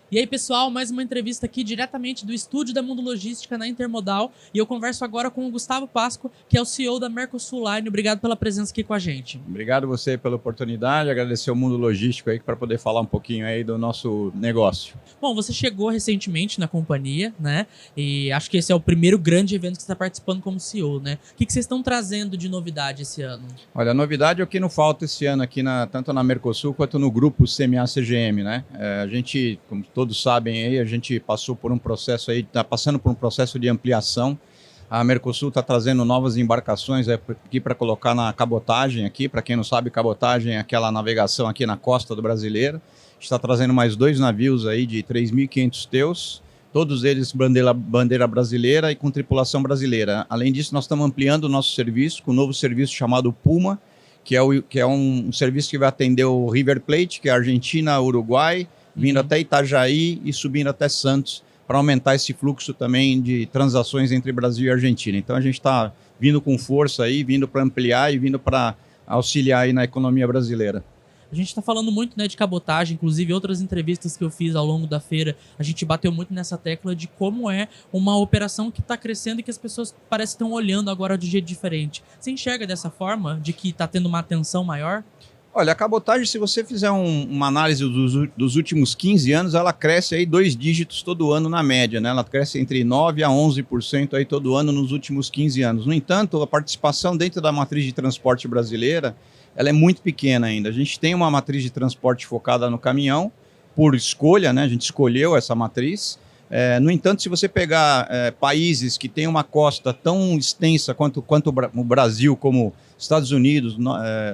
E aí, pessoal, mais uma entrevista aqui diretamente do estúdio da Mundo Logística na Intermodal. E eu converso agora com o Gustavo Pasco, que é o CEO da Mercosul Line. Obrigado pela presença aqui com a gente. Obrigado você pela oportunidade, agradecer ao Mundo Logístico aí para poder falar um pouquinho aí do nosso negócio. Bom, você chegou recentemente na companhia, né? E acho que esse é o primeiro grande evento que você está participando como CEO, né? O que vocês estão trazendo de novidade esse ano? Olha, a novidade é o que não falta esse ano aqui, tanto na Mercosul quanto no grupo CMA-CGM, né? A gente, como todos sabem aí, a gente passou por um processo aí, está passando por um processo de ampliação. A Mercosul está trazendo novas embarcações aqui para colocar na cabotagem aqui. Para quem não sabe, cabotagem é aquela navegação aqui na costa do brasileiro. Está trazendo mais 2 navios aí de 3.500 teus, todos eles bandeira brasileira e com tripulação brasileira. Além disso, nós estamos ampliando o nosso serviço com um novo serviço chamado Puma, que é um serviço que vai atender o River Plate, que é a Argentina, Uruguai, vindo até Itajaí e subindo até Santos, para aumentar esse fluxo também de transações entre Brasil e Argentina. Então a gente está vindo com força aí, vindo para ampliar e vindo para auxiliar aí na economia brasileira. A gente está falando muito, né, de cabotagem, inclusive outras entrevistas que eu fiz ao longo da feira, a gente bateu muito nessa tecla de como é uma operação que está crescendo e que as pessoas parecem estão olhando agora de jeito diferente. Você enxerga dessa forma, de que está tendo uma atenção maior? Olha, a cabotagem, se você fizer uma análise dos últimos 15 anos, ela cresce aí 2 dígitos todo ano na média, né? Ela cresce entre 9% a 11% aí todo ano nos últimos 15 anos. No entanto, a participação dentro da matriz de transporte brasileira, ela é muito pequena ainda. A gente tem uma matriz de transporte focada no caminhão, por escolha, né? A gente escolheu essa matriz. No entanto, se você pegar países que têm uma costa tão extensa quanto o Brasil, como Estados Unidos,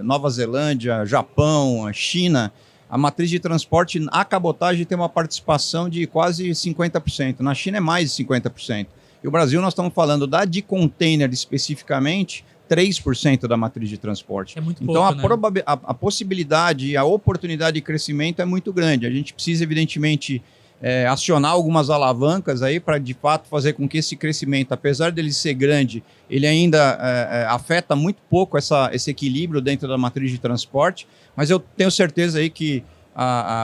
Nova Zelândia, Japão, China, a matriz de transporte, a cabotagem tem uma participação de quase 50%. Na China é mais de 50%. E o Brasil, nós estamos falando de container especificamente, 3% da matriz de transporte. É muito então, pouco, né? a possibilidade e a oportunidade de crescimento é muito grande. A gente precisa, evidentemente, acionar algumas alavancas aí para, de fato, fazer com que esse crescimento, apesar dele ser grande, ele ainda afeta muito pouco esse equilíbrio dentro da matriz de transporte, mas eu tenho certeza aí que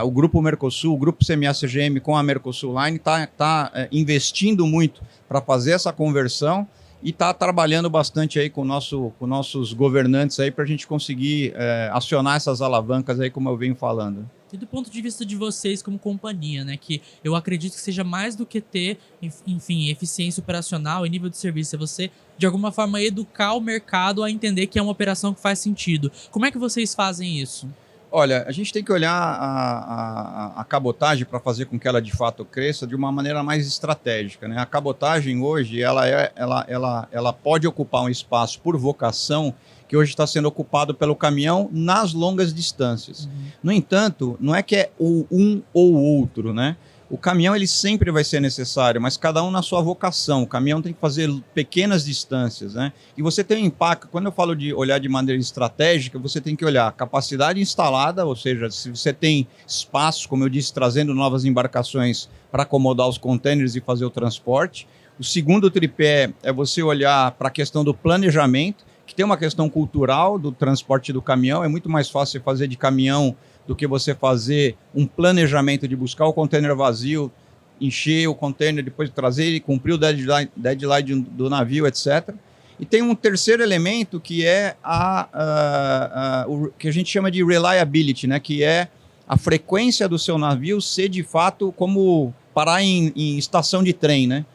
o Grupo Mercosul, o Grupo CMA-CGM com a Mercosul Line está investindo muito para fazer essa conversão e está trabalhando bastante aí com nossos governantes aí para a gente conseguir acionar essas alavancas aí, como eu venho falando. E do ponto de vista de vocês como companhia, né, que eu acredito que seja mais do que ter, enfim, eficiência operacional e nível de serviço, é você, de alguma forma, educar o mercado a entender que é uma operação que faz sentido. Como é que vocês fazem isso? Olha, a gente tem que olhar a cabotagem para fazer com que ela de fato cresça de uma maneira mais estratégica, né? A cabotagem hoje ela pode ocupar um espaço por vocação que hoje está sendo ocupado pelo caminhão nas longas distâncias. No entanto, não é que é um ou outro, né? O caminhão ele sempre vai ser necessário, mas cada um na sua vocação. O caminhão tem que fazer pequenas distâncias, né? E você tem um impacto, quando eu falo de olhar de maneira estratégica, você tem que olhar a capacidade instalada, ou seja, se você tem espaço, como eu disse, trazendo novas embarcações para acomodar os contêineres e fazer o transporte. O segundo tripé é você olhar para a questão do planejamento, que tem uma questão cultural do transporte do caminhão. É muito mais fácil você fazer de caminhão do que você fazer um planejamento de buscar o container vazio, encher o container, depois trazer ele, cumprir o deadline do navio, etc. E tem um terceiro elemento que é o que a gente chama de reliability, né? Que é a frequência do seu navio ser de fato como parar em estação de trem, né?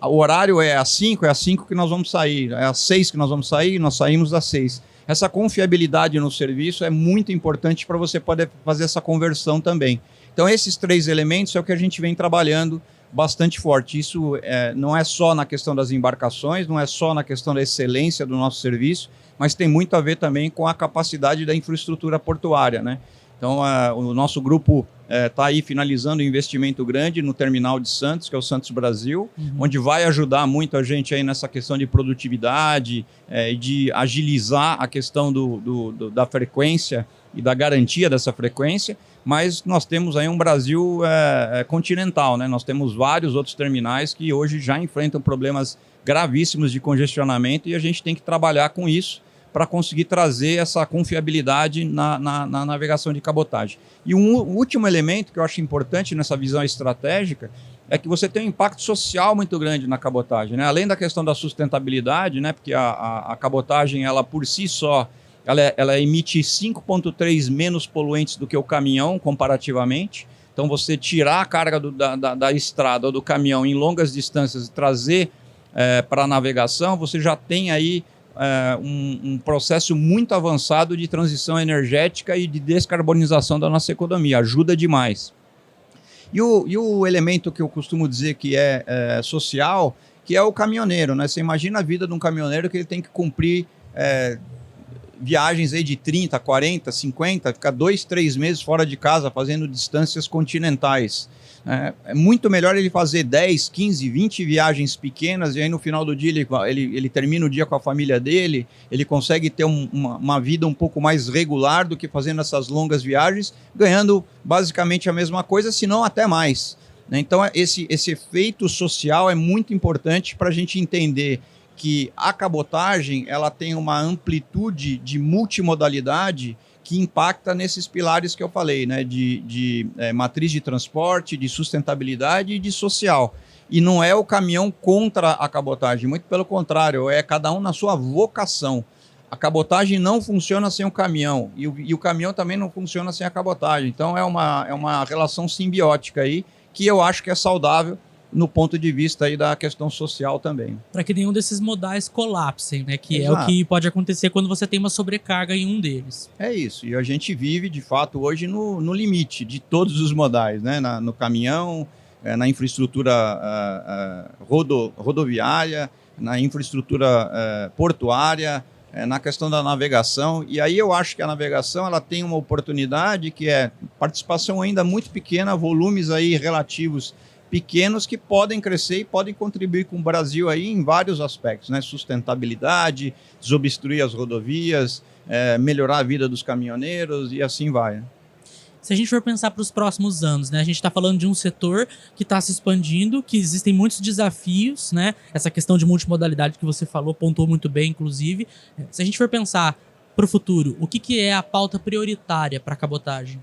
O horário é às 5, é às 5 que nós vamos sair, é às 6 que nós vamos sair, nós saímos às 6. Essa confiabilidade no serviço é muito importante para você poder fazer essa conversão também. Então, esses 3 elementos é o que a gente vem trabalhando bastante forte. Isso não é só na questão das embarcações, não é só na questão da excelência do nosso serviço, mas tem muito a ver também com a capacidade da infraestrutura portuária, né? Então, o nosso grupo está aí finalizando um investimento grande no terminal de Santos, que é o Santos Brasil, onde vai ajudar muito a gente aí nessa questão de produtividade, de agilizar a questão da frequência e da garantia dessa frequência, mas nós temos aí um Brasil continental, né? Nós temos vários outros terminais que hoje já enfrentam problemas gravíssimos de congestionamento e a gente tem que trabalhar com isso para conseguir trazer essa confiabilidade na navegação de cabotagem. E um último elemento que eu acho importante nessa visão estratégica é que você tem um impacto social muito grande na cabotagem, né? Além da questão da sustentabilidade, né? Porque a cabotagem, ela por si só, ela emite 5,3 menos poluentes do que o caminhão, comparativamente. Então, você tirar a carga da estrada ou do caminhão em longas distâncias e trazer para a navegação, você já tem aí um processo muito avançado de transição energética e de descarbonização da nossa economia. Ajuda demais. E o elemento que eu costumo dizer que é social, que é o caminhoneiro, né? Você imagina a vida de um caminhoneiro que ele tem que cumprir viagens aí de 30, 40, 50, ficar 2, 3 meses fora de casa fazendo distâncias continentais. É muito melhor ele fazer 10, 15, 20 viagens pequenas e aí no final do dia ele termina o dia com a família dele, ele consegue ter uma vida um pouco mais regular do que fazendo essas longas viagens, ganhando basicamente a mesma coisa, se não até mais. Então esse efeito social é muito importante para a gente entender que a cabotagem ela tem uma amplitude de multimodalidade que impacta nesses pilares que eu falei, né, de matriz de transporte, de sustentabilidade e de social. E não é o caminhão contra a cabotagem, muito pelo contrário, é cada um na sua vocação. A cabotagem não funciona sem o caminhão e o caminhão também não funciona sem a cabotagem. Então é uma relação simbiótica aí que eu acho que é saudável no ponto de vista aí da questão social também. Para que nenhum desses modais colapsem, né? Que Exato. É o que pode acontecer quando você tem uma sobrecarga em um deles. É isso, e a gente vive, de fato, hoje no limite de todos os modais, né? No caminhão, na infraestrutura rodoviária, na infraestrutura portuária, na questão da navegação. E aí eu acho que a navegação ela tem uma oportunidade que é participação ainda muito pequena, volumes aí relativos pequenos que podem crescer e podem contribuir com o Brasil aí em vários aspectos, né? Sustentabilidade, desobstruir as rodovias, melhorar a vida dos caminhoneiros e assim vai. Se a gente for pensar para os próximos anos, né? A gente está falando de um setor que está se expandindo, que existem muitos desafios, né? Essa questão de multimodalidade que você falou, pontuou muito bem, inclusive. Se a gente for pensar para o futuro, o que é a pauta prioritária para a cabotagem?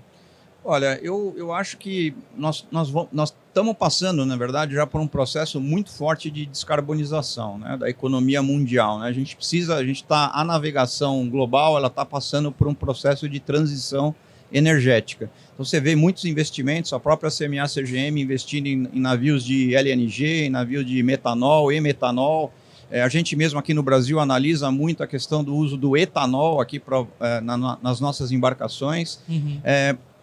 Olha, eu acho que nós estamos passando, na verdade, já por um processo muito forte de descarbonização, né, da economia mundial. Né? A navegação global ela está passando por um processo de transição energética. Então você vê muitos investimentos, a própria CMA-CGM investindo em navios de LNG, em navios de metanol, e-metanol. A gente mesmo aqui no Brasil analisa muito a questão do uso do etanol aqui nas nossas embarcações. Uhum.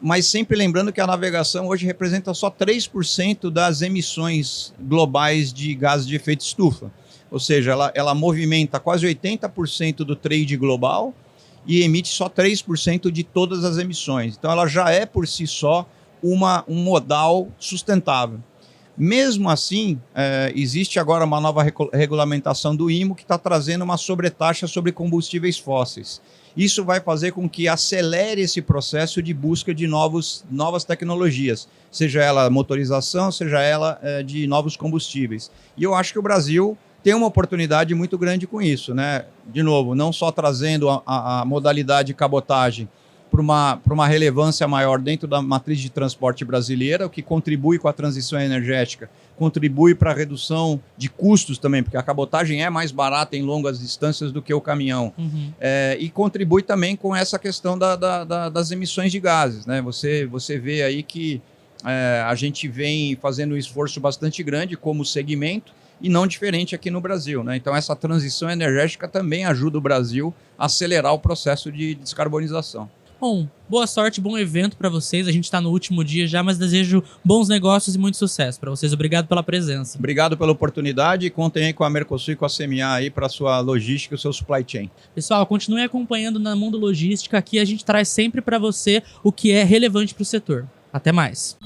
Mas sempre lembrando que a navegação hoje representa só 3% das emissões globais de gases de efeito estufa. Ou seja, ela movimenta quase 80% do trade global e emite só 3% de todas as emissões. Então ela já é por si só um modal sustentável. Mesmo assim, existe agora uma nova regulamentação do IMO que está trazendo uma sobretaxa sobre combustíveis fósseis. Isso vai fazer com que acelere esse processo de busca de novas tecnologias, seja ela motorização, seja ela de novos combustíveis. E eu acho que o Brasil tem uma oportunidade muito grande com isso, né? De novo, não só trazendo a modalidade cabotagem para uma relevância maior dentro da matriz de transporte brasileira, o que contribui com a transição energética, contribui para a redução de custos também, porque a cabotagem é mais barata em longas distâncias do que o caminhão. Uhum. E contribui também com essa questão das emissões de gases. Né? Você vê aí que a gente vem fazendo um esforço bastante grande como segmento, e não diferente aqui no Brasil. Né? Então essa transição energética também ajuda o Brasil a acelerar o processo de descarbonização. Bom, boa sorte, bom evento para vocês. A gente está no último dia já, mas desejo bons negócios e muito sucesso para vocês. Obrigado pela presença. Obrigado pela oportunidade e contem aí com a Mercosul e com a CMA aí para a sua logística e o seu supply chain. Pessoal, continue acompanhando na Mundo Logística. Aqui a gente traz sempre para você o que é relevante para o setor. Até mais.